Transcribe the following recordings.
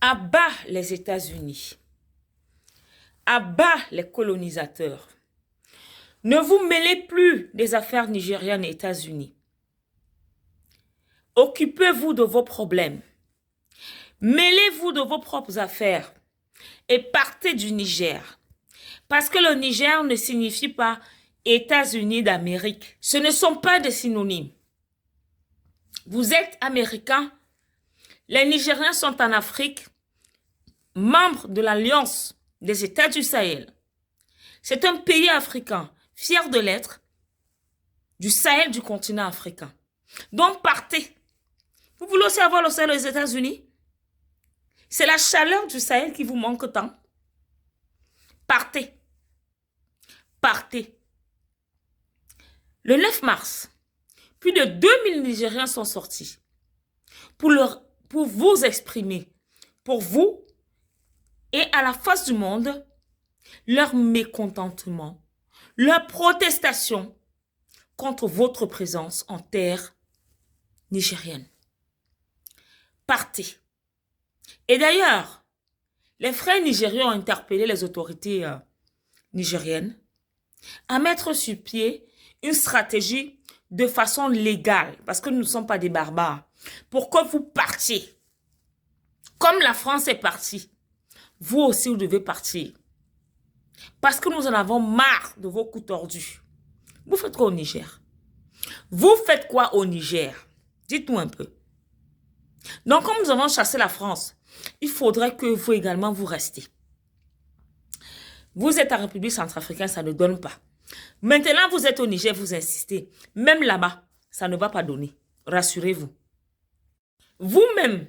À bas les États-Unis, à bas les colonisateurs. Ne vous mêlez plus des affaires nigériennes et États-Unis. Occupez-vous de vos problèmes. Mêlez-vous de vos propres affaires et partez du Niger. Parce que le Niger ne signifie pas États-Unis d'Amérique. Ce ne sont pas des synonymes. Vous êtes américain. Les Nigériens sont en Afrique, membres de l'Alliance des États du Sahel. C'est un pays africain, fier de l'être, du Sahel du continent africain. Donc partez. Vous voulez aussi avoir le Sahel aux États-Unis? C'est la chaleur du Sahel qui vous manque tant. Partez. Partez. Le 9 mars, plus de 2000 Nigériens sont sortis pour vous exprimer, pour vous et à la face du monde, leur mécontentement, leur protestation contre votre présence en terre nigérienne. Partez. Et d'ailleurs, les frères nigériens ont interpellé les autorités nigériennes à mettre sur pied une stratégie de façon légale, parce que nous ne sommes pas des barbares, pour que vous partiez. Comme la France est partie, vous aussi vous devez partir. Parce que nous en avons marre de vos coups tordus. Vous faites quoi au Niger? Vous faites quoi au Niger? Dites-nous un peu. Donc, comme nous avons chassé la France, il faudrait que vous également vous restiez. Vous êtes en République centrafricaine, ça ne donne pas. Maintenant, vous êtes au Niger, vous insistez. Même là-bas, ça ne va pas donner. Rassurez-vous. Vous-même,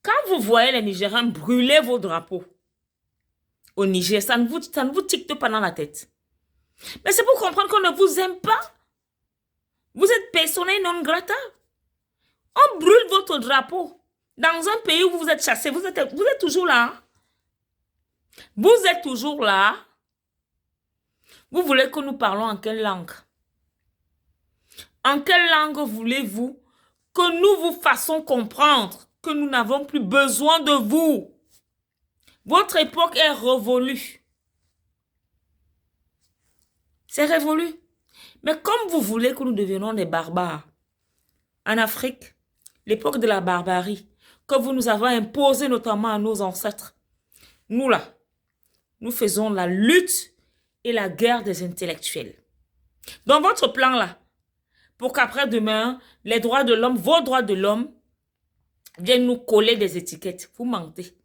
quand vous voyez les Nigériens brûler vos drapeaux au Niger, ça ne vous tique pas dans la tête. Mais c'est pour comprendre qu'on ne vous aime pas. Vous êtes persona non grata. On brûle votre drapeau dans un pays où vous êtes chassé. Vous êtes toujours là. Vous êtes toujours là. Vous voulez que nous parlons en quelle langue? En quelle langue voulez-vous que nous vous fassions comprendre que nous n'avons plus besoin de vous? Votre époque est révolue. C'est révolu. Mais comme vous voulez que nous devenions des barbares, en Afrique, l'époque de la barbarie, que vous nous avez imposée notamment à nos ancêtres, nous là, nous faisons la lutte et la guerre des intellectuels. Dans votre plan là, pour qu'après-demain, les droits de l'homme, vos droits de l'homme, viennent nous coller des étiquettes. Vous mentez.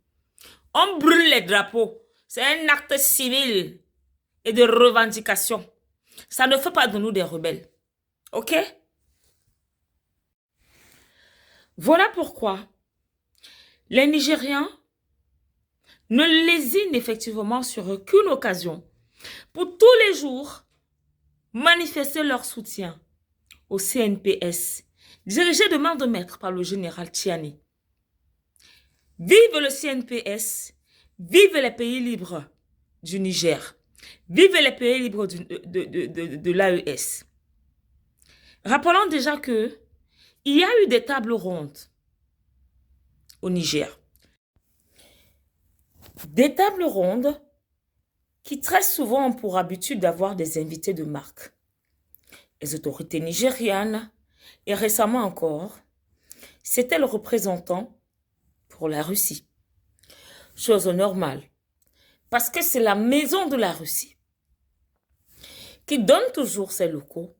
On brûle les drapeaux. C'est un acte civil et de revendication. Ça ne fait pas de nous des rebelles. Ok? Voilà pourquoi les Nigériens ne lésinent effectivement sur aucune occasion pour tous les jours manifester leur soutien au CNPS, dirigé de main de maître par le général Tchiani. Vive le CNPS, vive les pays libres du Niger, vive les pays libres de l'AES. Rappelons déjà que il y a eu des tables rondes au Niger. Des tables rondes qui très souvent ont pour habitude d'avoir des invités de marque. Les autorités nigérianes et récemment encore, c'était le représentant pour la Russie. Chose normale, parce que c'est la maison de la Russie qui donne toujours ses locaux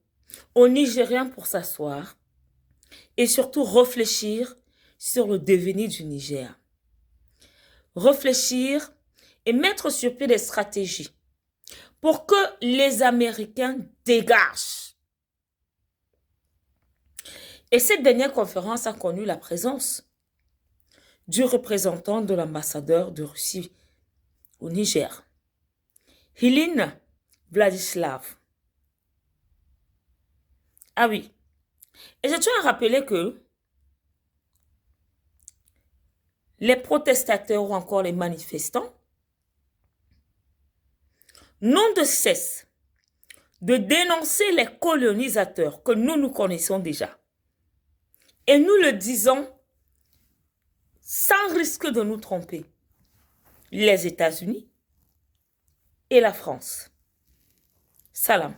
aux Nigériens pour s'asseoir et surtout réfléchir sur le devenir du Niger. Réfléchir et mettre sur pied des stratégies pour que les Américains dégagent. Et cette dernière conférence a connu la présence du représentant de l'ambassadeur de Russie au Niger, Helene Vladislav. Ah oui, et je tiens à rappeler que les protestateurs ou encore les manifestants n'ont de cesse de dénoncer les colonisateurs que nous connaissons déjà. Et nous le disons sans risque de nous tromper, les États-Unis et la France. Salam.